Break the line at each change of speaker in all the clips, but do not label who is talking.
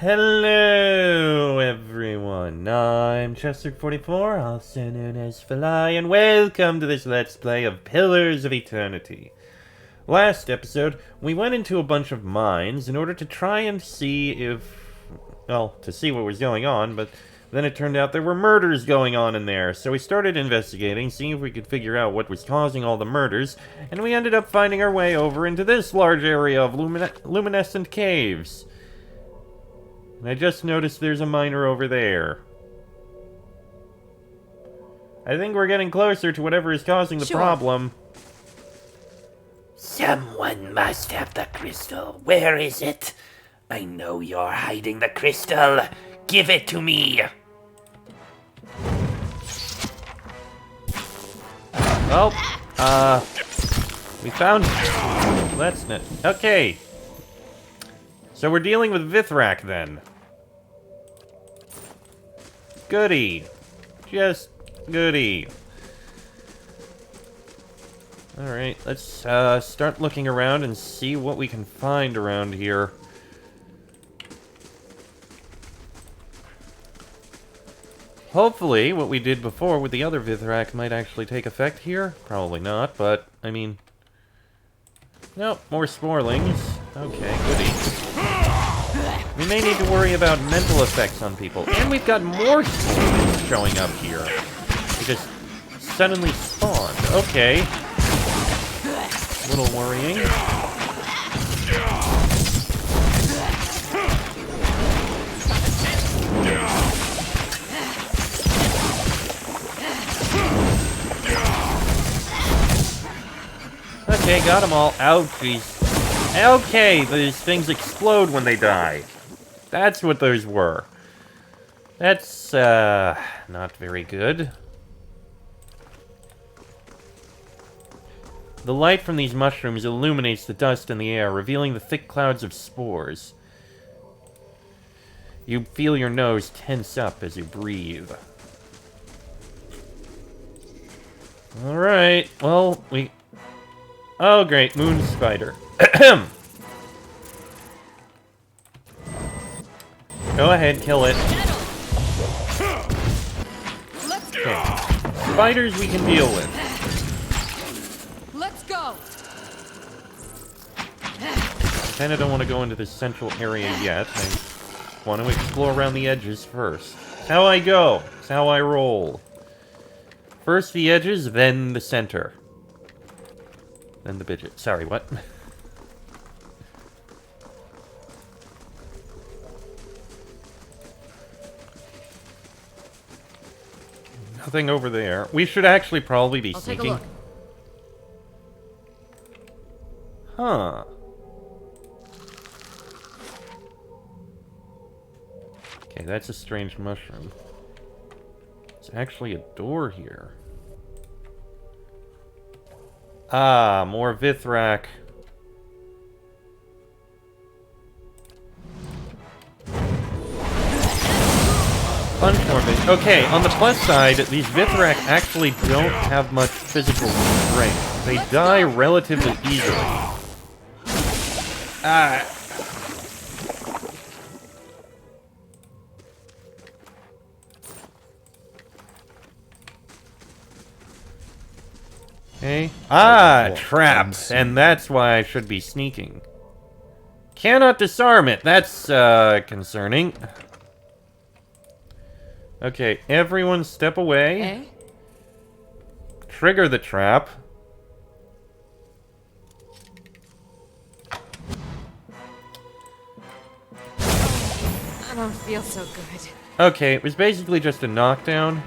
Hello, everyone. I'm Chester44, also known as Falai, and welcome to this Let's Play of Pillars of Eternity. Last episode, we went into a bunch of mines in order to try and see if... well, to see what was going on, but then it turned out there were murders going on in there, so we started investigating, seeing if we could figure out what was causing all the murders, and we ended up finding our way over into this large area of luminescent caves. And I just noticed there's a miner over there. I think we're getting closer to whatever is causing the problem.
Someone must have the crystal. Where is it? I know you're hiding the crystal. Give it to me.
Well, we found... that's not... okay. So we're dealing with Vithrack, then. Goody. Just goody. Alright, let's start looking around and see what we can find around here. Hopefully, what we did before with the other Vithrack might actually take effect here. Probably not, but, I mean... nope, more sporelings. Okay, goody. We may need to worry about mental effects on people. And we've got more sporelings showing up here. They just suddenly spawned. Okay. A little worrying. Okay, got them all. Ouchies. Okay, these things explode when they die. That's what those were. That's, not very good. The light from these mushrooms illuminates the dust in the air, revealing the thick clouds of spores. You feel your nose tense up as you breathe. Alright, well, we... oh, great, moon spider. Go ahead, kill it. Okay. Spiders we can deal with.
Let's go.
I kinda don't want to go into the central area yet. I want to explore around the edges first. It's how I go. It's how I roll. First the edges, then the center. Then the bidget. Sorry, what? Nothing over there. We should actually probably be
Take a
sneaking.
look.
Huh. Okay, that's a strange mushroom. It's actually a door here. Ah, more Vithrack. Bunch more Vithrack. Okay, on the plus side, these Vithrack actually don't have much physical strength. They die relatively easily. Ah. Okay. Ah, traps. And that's why I should be sneaking. Cannot disarm it. That's, concerning. Okay, everyone step away.
Eh?
Trigger the trap.
I don't feel so good.
Okay, it was basically just a knockdown.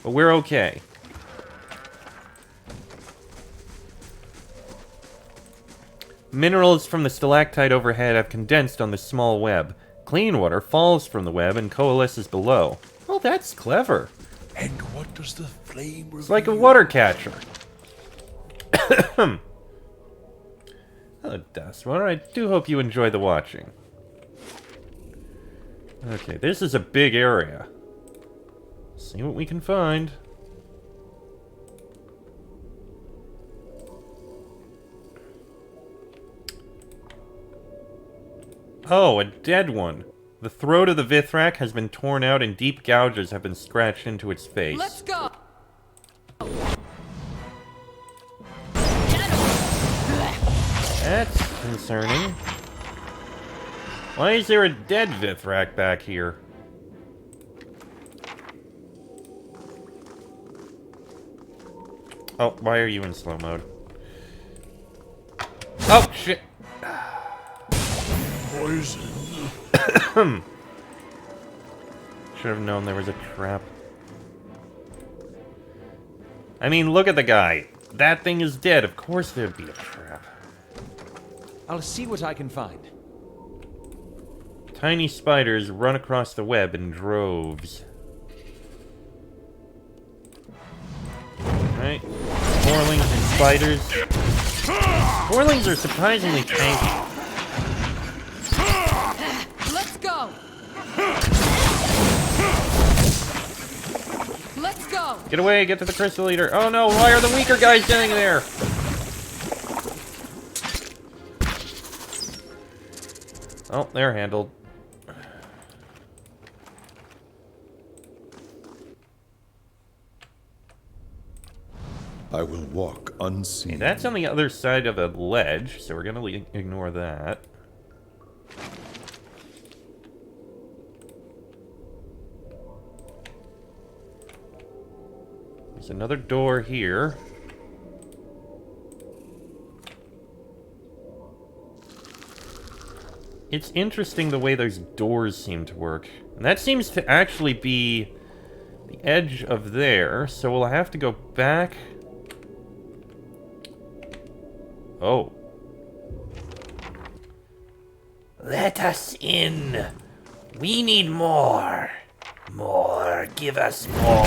But we're okay. Minerals from the stalactite overhead have condensed on the small web. Clean water falls from the web and coalesces below. Oh, that's clever.
And what does the flame reveal?
It's like a water catcher. Hello, Dustwater. I do hope you enjoy the watching. Okay, this is a big area. See what we can find. Oh, a dead one. The throat of the Vithrack has been torn out and deep gouges have been scratched into its face.
Let's go!
That's concerning. Why is there a dead Vithrack back here? Oh, why are you in slow mode? Oh, shit!
Poison.
Should have known there was a trap. I mean, look at the guy. That thing is dead. Of course there'd be a trap.
I'll see what I can find.
Tiny spiders run across the web in droves. Right? Sporlings and spiders. Sporlings are surprisingly tanky.
Let's go! Let's go!
Get away, get to the crystal eater. Oh no, why are the weaker guys getting there? Oh, they're handled.
I will walk unseen.
Okay, that's on the other side of a ledge, so we're gonna ignore that. There's another door here. It's interesting the way those doors seem to work. And that seems to actually be the edge of there, so we'll have to go back. Oh.
Let us in. We need more. More. Give us more.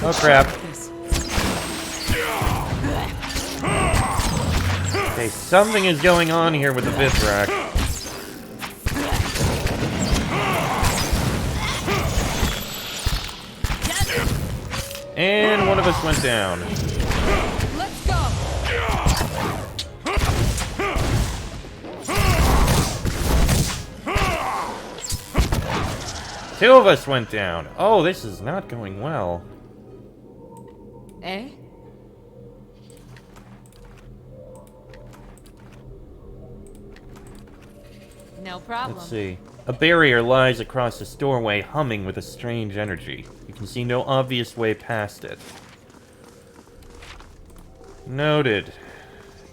Oh crap. Okay, something is going on here with the Vithrack. And one of us went down.
Let's go!
Two of us went down. Oh, this is not going well.
Eh? No problem.
Let's see. A barrier lies across this doorway, humming with a strange energy. You can see no obvious way past it. Noted.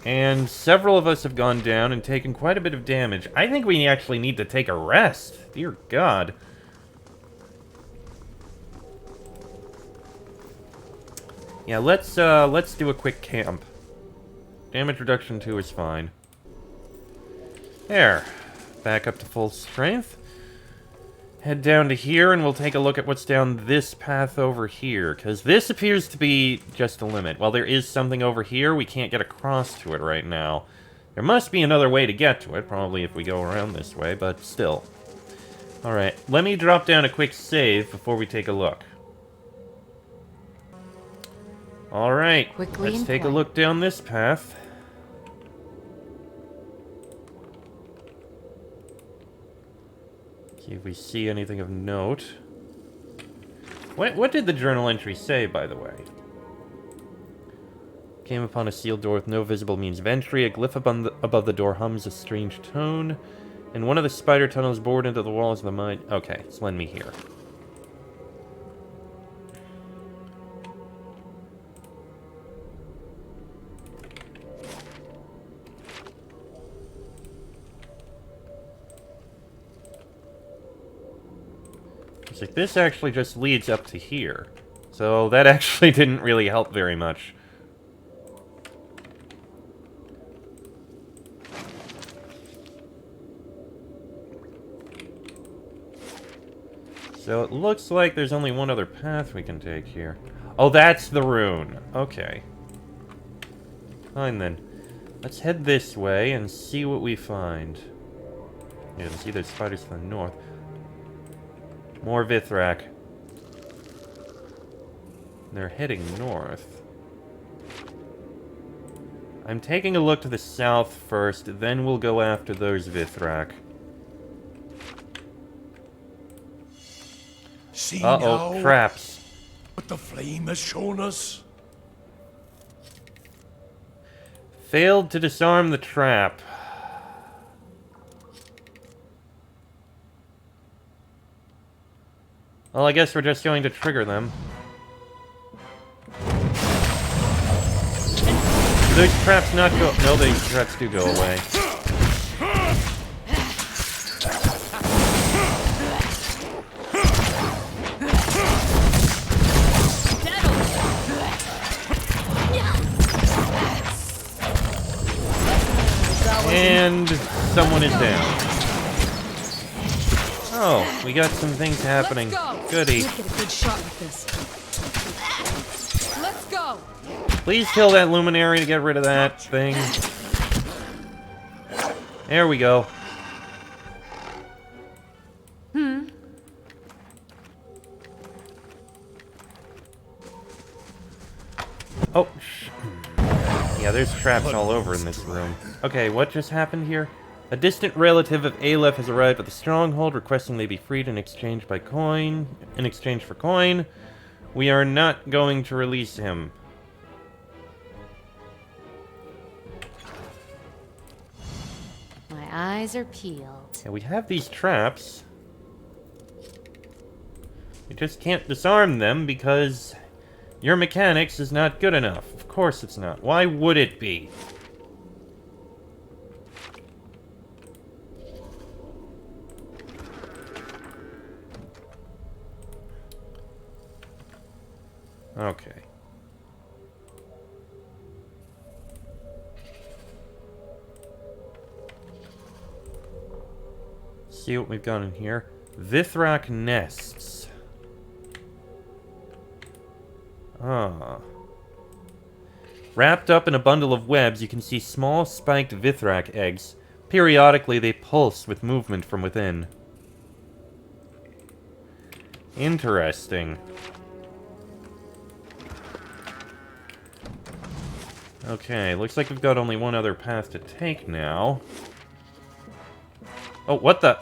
And several of us have gone down and taken quite a bit of damage. I think we actually need to take a rest. Dear God. Yeah, let's do a quick camp. Damage reduction 2 is fine. There. Back up to full strength. Head down to here and we'll take a look at what's down this path over here, because this appears to be just a limit. While there is something over here, we can't get across to it right now. There must be another way to get to it, probably if we go around this way, but still. Alright, let me drop down a quick save before we take a look. Alright,
Quickly
let's
in
take a
flight.
look down this path. See if we see anything of note. What did the journal entry say, by the way? Came upon a sealed door with no visible means of entry. A glyph above the door hums a strange tone. And one of the spider tunnels bored into the walls of the mine. Okay, so lend me here. It's like this actually just leads up to here. So that actually didn't really help very much. So it looks like there's only one other path we can take here. Oh, that's the rune. Okay. Fine then. Let's head this way and see what we find. Yeah, you can see there's spiders to the north. More Vithrack. They're heading north. I'm taking a look to the south first, then we'll go after those Vithrack.
see
Uh-oh,
now
traps.
what the flame has shown us?
Failed to disarm the trap. Well, I guess we're just going to trigger them. Do those traps not go... No, these traps do go away. And someone is down. Oh, we got some things happening. Goody.
Let's get a good shot with this. Let's go.
Please kill that luminary to get rid of that thing. There we go. Oh, yeah, there's traps all over in this room. Okay, what just happened here? A distant relative of Aleph has arrived at the stronghold, requesting they be freed in exchange for coin. We are not going to release him.
My eyes are peeled.
Yeah, we have these traps. We just can't disarm them because your mechanics is not good enough. Of course it's not. Why would it be? Okay. See what we've got in here. Vithrack nests. Ah. Wrapped up in a bundle of webs, you can see small spiked Vithrack eggs. Periodically, they pulse with movement from within. Interesting. Okay, looks like we've got only one other path to take now. Oh, what the?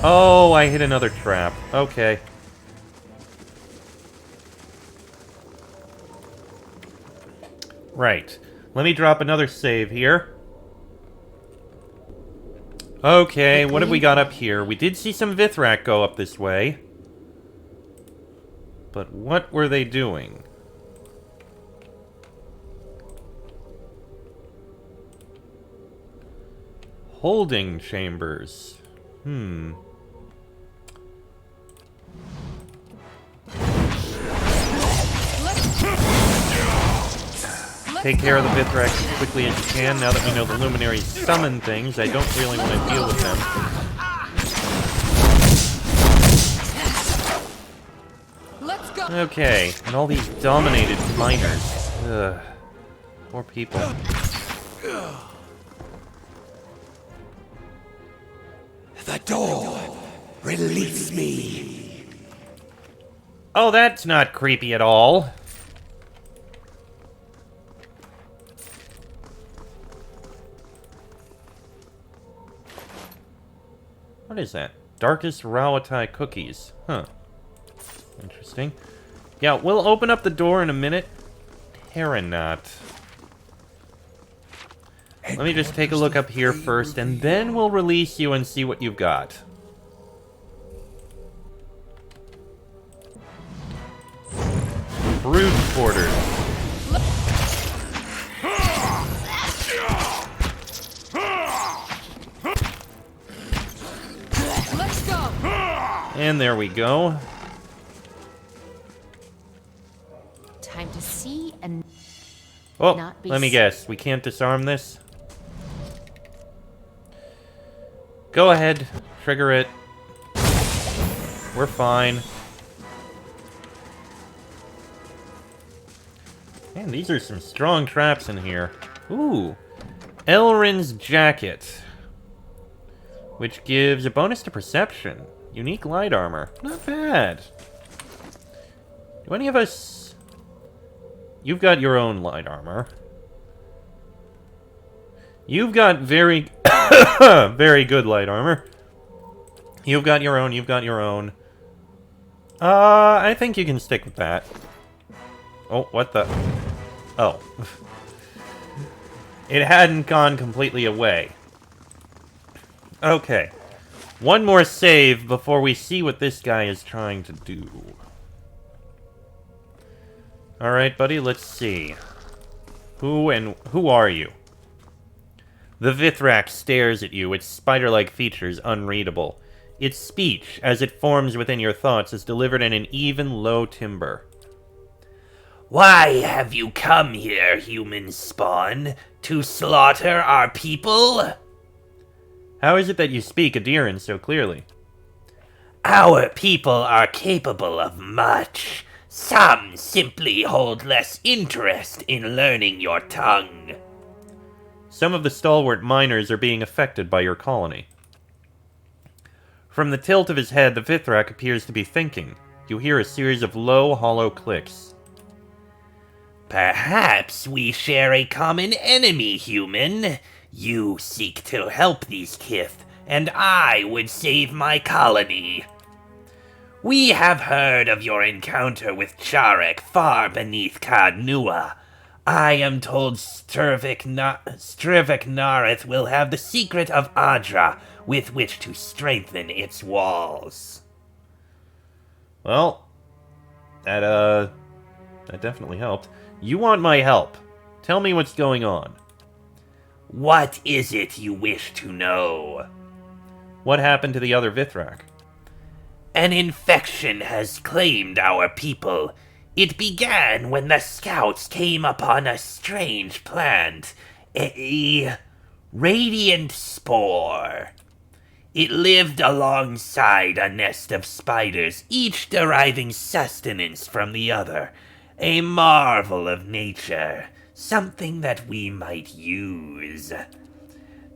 Oh, I hit another trap. Okay. Right. Let me drop another save here. Okay, what have we got up here? We did see some Vithrack go up this way. But what were they doing? Holding chambers. Take care of the Vithrack as quickly as you can. Now that we know the Luminaries summon things, I don't really want to deal with them.
Let's go.
Okay, and all these dominated miners. Ugh. Poor people.
The door! Release me!
Oh, that's not creepy at all. What is that? Darkest Rawatai cookies. Huh. Interesting. Yeah, we'll open up the door in a minute. Terranot. Let me just take a look up here first, and then we'll release you and see what you've got. Brood quarters.
Let's go.
And there we go.
Time to see and
Oh,
not be
let me guess. We can't disarm this? Go ahead. Trigger it. We're fine. Man, these are some strong traps in here. Ooh. Elrin's Jacket. Which gives a bonus to perception. Unique light armor. Not bad. Do any of us... You've got your own light armor. You've got very... very good light armor. You've got your own, you've got your own. I think you can stick with that. Oh, what the... Oh. It hadn't gone completely away. Okay. One more save before we see what this guy is trying to do. Alright, buddy, let's see. Who are you? The Vithrack stares at you, its spider-like features unreadable. Its speech, as it forms within your thoughts, is delivered in an even, low timbre.
Why have you come here, human spawn? To slaughter our people?
How is it that you speak Adiran so clearly?
Our people are capable of much. Some simply hold less interest in learning your tongue.
Some of the stalwart miners are being affected by your colony. From the tilt of his head, the Vithrack appears to be thinking. You hear a series of low, hollow clicks.
Perhaps we share a common enemy, human. You seek to help these kith, and I would save my colony. We have heard of your encounter with Charek far beneath Kadnua. I am told Strivik Nareth will have the secret of Adra with which to strengthen its walls.
Well, that definitely helped. You want my help. Tell me what's going on.
What is it you wish to know?
What happened to the other Vithrack?
An infection has claimed our people. It began when the scouts came upon a strange plant, a radiant spore. It lived alongside a nest of spiders, each deriving sustenance from the other. A marvel of nature, something that we might use.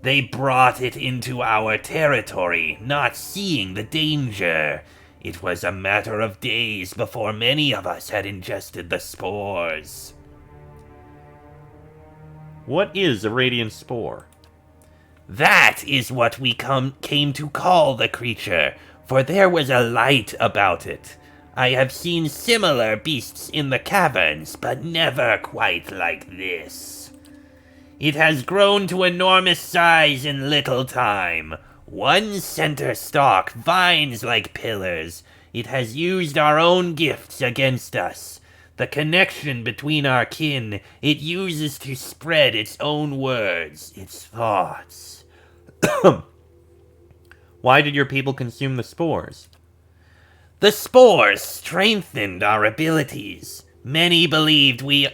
They brought it into our territory, not seeing the danger. It was a matter of days before many of us had ingested the spores.
What is a radiant spore?
That is what we came to call the creature, for there was a light about it. I have seen similar beasts in the caverns, but never quite like this. It has grown to enormous size in little time. One center stalk, vines like pillars. It has used our own gifts against us. The connection between our kin, it uses to spread its own words, its thoughts.
Why did your people consume the spores?
The spores strengthened our abilities. Many believed we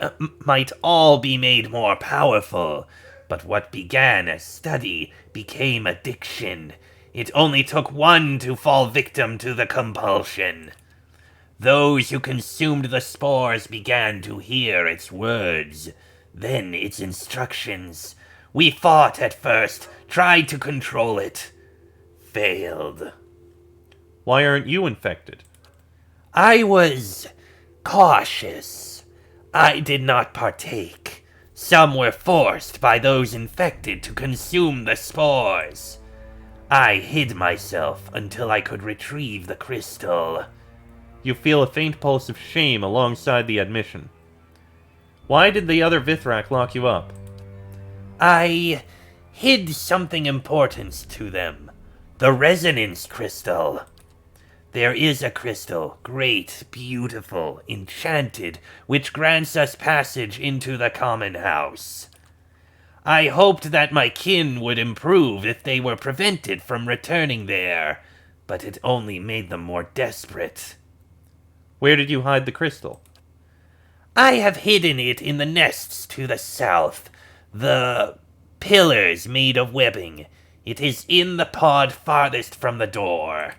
might all be made more powerful, but what began as study became addiction. It only took one to fall victim to the compulsion. Those who consumed the spores began to hear its words, then its instructions. We fought at first, tried to control it. Failed.
Why aren't you infected?
I was cautious. I did not partake. Some were forced by those infected to consume the spores. I hid myself until I could retrieve the crystal.
You feel a faint pulse of shame alongside the admission. Why did the other Vithrack lock you up?
I hid something important to them. The resonance crystal. There is a crystal, great, beautiful, enchanted, which grants us passage into the common house. I hoped that my kin would improve if they were prevented from returning there, but it only made them more desperate.
Where did you hide the crystal?
I have hidden it in the nests to the south, the pillars made of webbing. It is in the pod farthest from the door.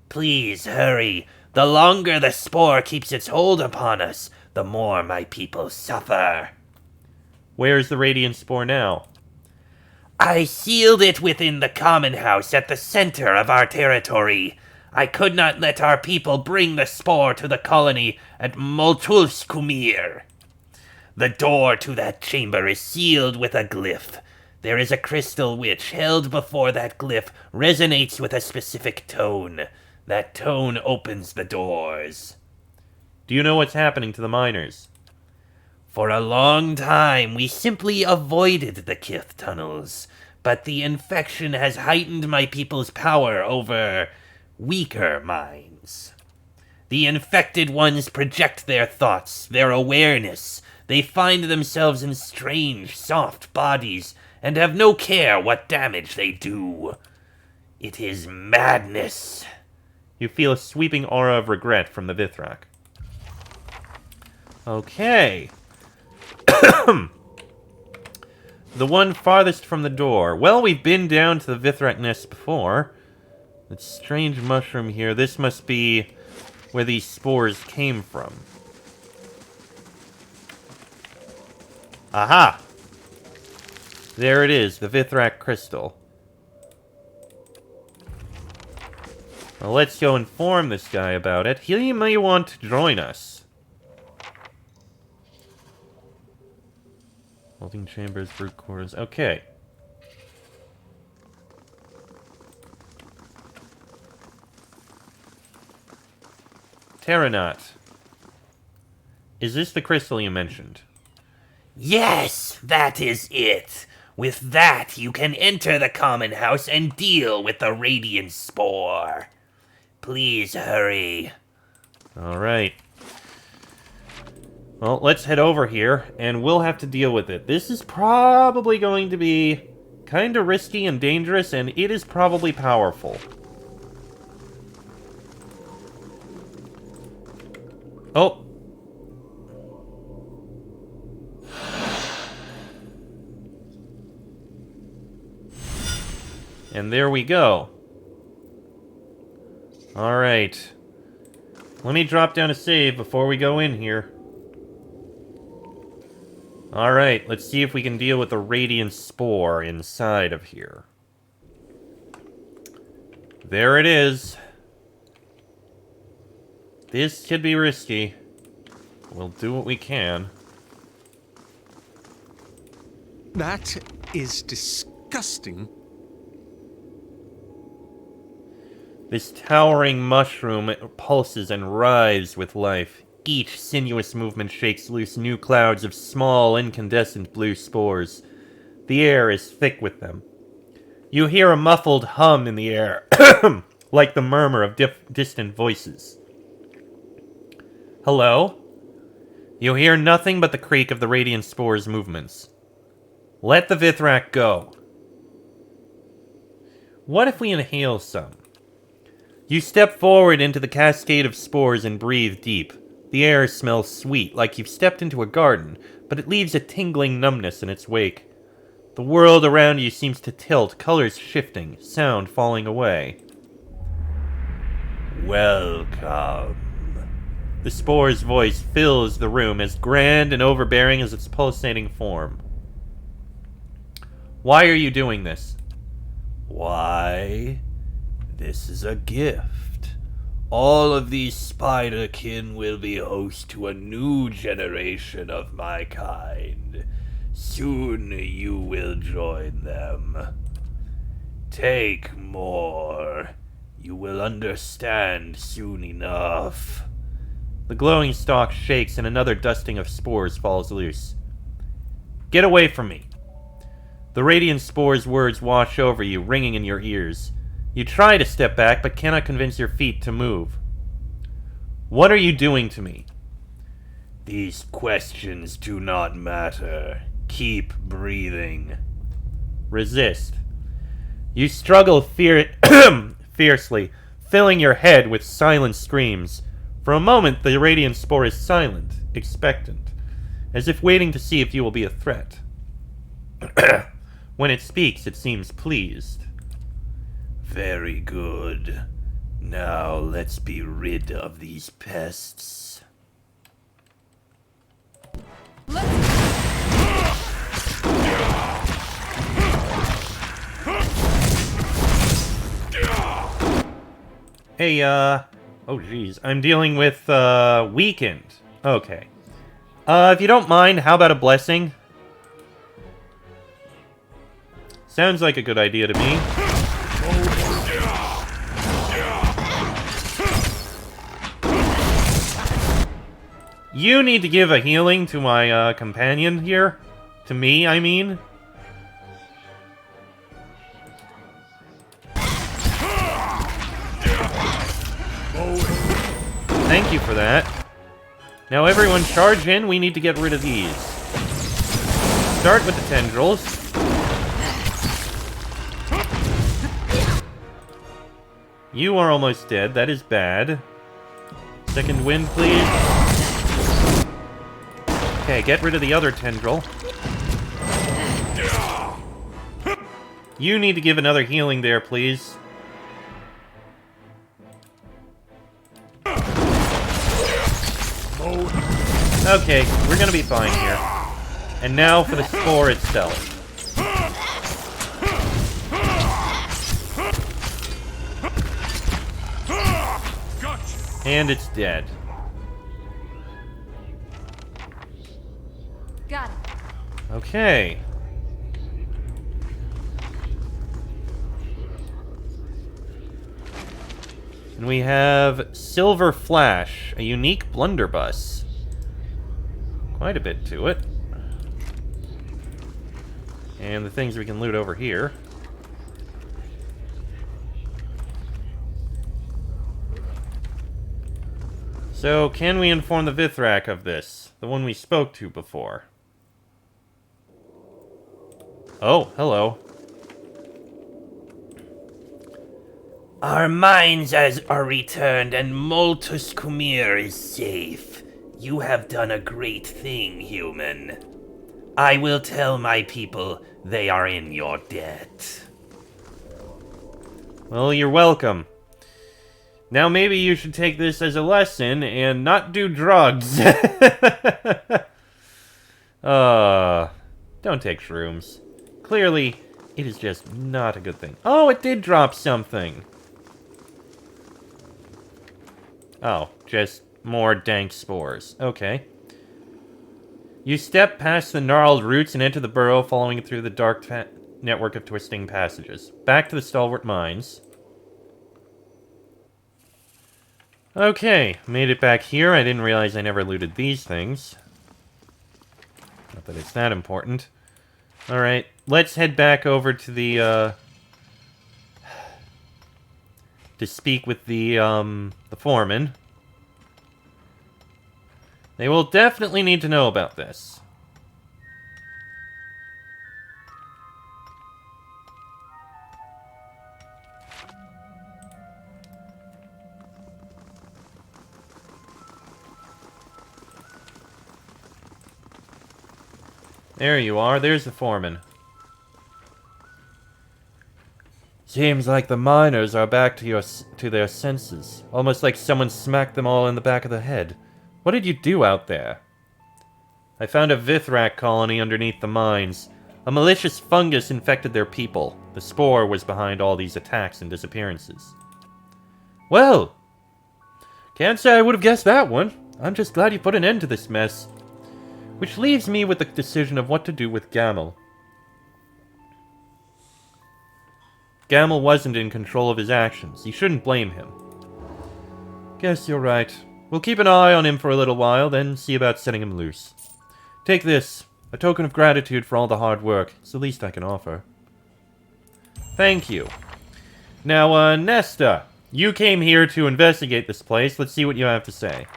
Please hurry. The longer the spore keeps its hold upon us, the more my people suffer.
Where is the radiant spore now?
I sealed it within the common house at the center of our territory. I could not let our people bring the spore to the colony at Moltulskumir. The door to that chamber is sealed with a glyph. There is a crystal which, held before that glyph, resonates with a specific tone. That tone opens the doors.
Do you know what's happening to the miners?
For a long time, we simply avoided the Kith tunnels, but the infection has heightened my people's power over weaker minds. The infected ones project their thoughts, their awareness. They find themselves in strange, soft bodies, and have no care what damage they do. It is madness.
You feel a sweeping aura of regret from the Vithrack. Okay. The one farthest from the door. Well, we've been down to the Vithrack nest before. That strange mushroom here. This must be where these spores came from. Aha! There it is, the Vithrack crystal. Well, let's go inform this guy about it. He may want to join us. Holding chambers, brute cores. Okay. Terranaut. Is this the crystal you mentioned?
Yes, that is it. With that, you can enter the common house and deal with the radiant spore. Please hurry.
Alright. Well, let's head over here, and we'll have to deal with it. This is probably going to be kind of risky and dangerous, and it is probably powerful. Oh! And there we go. Alright. Let me drop down a save before we go in here. Alright, let's see if we can deal with the radiant spore inside of here. There it is. This could be risky. We'll do what we can.
That is disgusting.
This towering mushroom pulses and writhes with life. Each sinuous movement shakes loose new clouds of small, incandescent blue spores. The air is thick with them. You hear a muffled hum in the air, like the murmur of distant voices. Hello? You hear nothing but the creak of the radiant spore's movements. Let the Vithrack go. What if we inhale some? You step forward into the cascade of spores and breathe deep. The air smells sweet, like you've stepped into a garden, but it leaves a tingling numbness in its wake. The world around you seems to tilt, colors shifting, sound falling away.
Welcome.
The spore's voice fills the room, as grand and overbearing as its pulsating form. Why are you doing this?
Why? This is a gift. All of these spiderkin will be host to a new generation of my kind. Soon you will join them. Take more. You will understand soon enough.
The glowing stalk shakes and another dusting of spores falls loose. Get away from me. The radiant spore's words wash over you, ringing in your ears. You try to step back, but cannot convince your feet to move. What are you doing to me?
These questions do not matter. Keep breathing.
Resist. You struggle fiercely, filling your head with silent screams. For a moment, the radiant spore is silent, expectant, as if waiting to see if you will be a threat. When it speaks, it seems pleased.
Very good. Now let's be rid of these pests.
Hey, oh geez, I'm dealing with, weakened. Okay. If you don't mind, how about a blessing? Sounds like a good idea to me. You need to give a healing to my companion here. To me, I mean. Thank you for that. Now everyone charge in, we need to get rid of these. Start with the tendrils. You are almost dead, that is bad. Second wind, please. Okay, get rid of the other tendril. You need to give another healing there, please. Okay, we're gonna be fine here. And now for the spore itself. And it's dead.
Got it.
Okay. And we have Silver Flash, a unique blunderbuss. Quite a bit to it. And the things we can loot over here. So, can we inform the Vithrack of this? The one we spoke to before. Oh, hello.
Our minds are returned and Moltus Kumir is safe. You have done a great thing, human. I will tell my people they are in your debt.
Well, you're welcome. Now maybe you should take this as a lesson and not do drugs. Don't take shrooms. Clearly, it is just not a good thing. Oh, it did drop something. Oh, just more dank spores. Okay. You step past the gnarled roots and enter the burrow, following it through the dark network of twisting passages. Back to the stalwart mines. Okay, made it back here. I didn't realize I never looted these things. Not that it's that important. Alright, let's head back over to the, to speak with the foreman. They will definitely need to know about this. There you are. There's the foreman. Seems like the miners are back to their senses. Almost like someone smacked them all in the back of the head. What did you do out there? I found a Vithrack colony underneath the mines. A malicious fungus infected their people. The spore was behind all these attacks and disappearances. Well, can't say I would have guessed that one. I'm just glad you put an end to this mess. Which leaves me with the decision of what to do with Gamel. Gamel wasn't in control of his actions. You shouldn't blame him. Guess you're right. We'll keep an eye on him for a little while, then see about setting him loose. Take this. A token of gratitude for all the hard work. It's the least I can offer. Thank you. Now, Nesta, you came here to investigate this place. Let's see what you have to say.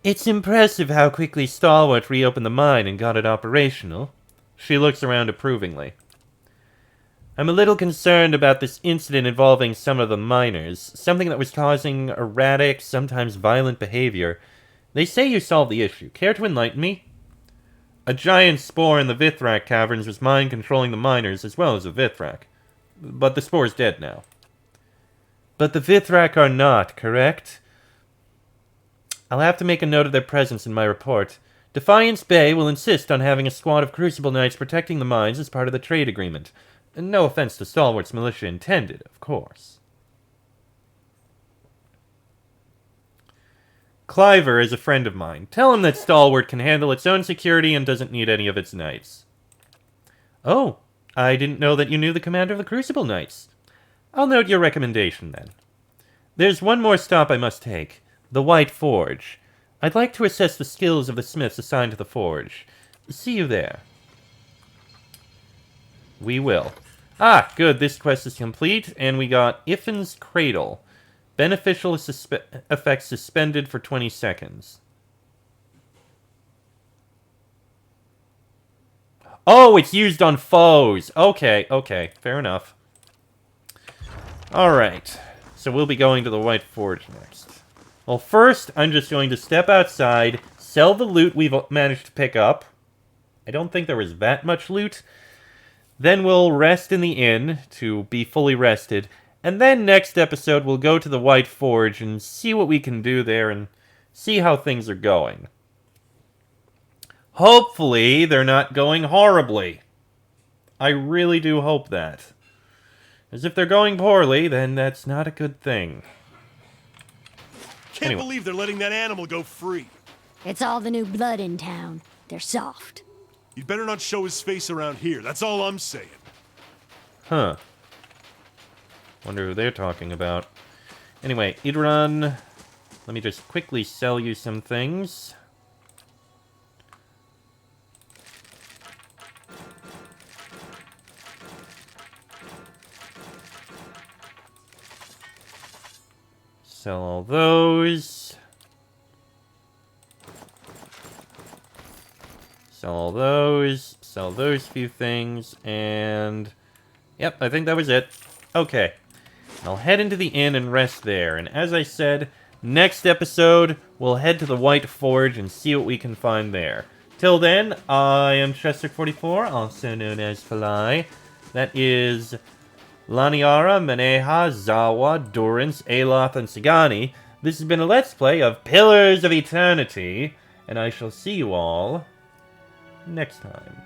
It's impressive how quickly Stalwart reopened the mine and got it operational. She looks around approvingly. I'm a little concerned about this incident involving some of the miners. Something that was causing erratic, sometimes violent behavior. They say you solved the issue. Care to enlighten me? A giant spore in the Vithrack caverns was mind-controlling the miners as well as the Vithrack. But the spore's dead now. But the Vithrack are not, correct? I'll have to make a note of their presence in my report. Defiance Bay will insist on having a squad of Crucible Knights protecting the mines as part of the trade agreement. No offense to Stalwart's militia intended, of course. Cliver is a friend of mine. Tell him that Stalwart can handle its own security and doesn't need any of its knights. Oh, I didn't know that you knew the commander of the Crucible Knights. I'll note your recommendation, then. There's one more stop I must take. The White Forge. I'd like to assess the skills of the smiths assigned to the forge. See you there. We will. Ah, good. This quest is complete, and we got Iffin's Cradle. Beneficial effects suspended for 20 seconds. Oh, it's used on foes. Okay, okay. Fair enough. Alright. So we'll be going to the White Forge next. Well, first, I'm just going to step outside, sell the loot we've managed to pick up. I don't think there was that much loot. Then we'll rest in the inn to be fully rested. And then next episode, we'll go to the White Forge and see what we can do there and see how things are going. Hopefully, they're not going horribly. I really do hope that. As if they're going poorly, then that's not a good thing.
Can't believe they're letting that animal go free.
It's all the new blood in town. They're soft.
You'd better not show his face around here. That's all I'm saying.
Huh. Wonder who they're talking about. Anyway, Idran, let me just quickly sell you some things. Sell all those. Sell all those. Sell those few things. And yep, I think that was it. Okay. I'll head into the inn and rest there. And as I said, next episode, we'll head to the White Forge and see what we can find there. Till then, I am Chester44, also known as Falai. That is Laniara, Maneha, Zawa, Durance, Aloth, and Sagani. This has been a Let's Play of Pillars of Eternity, and I shall see you all next time.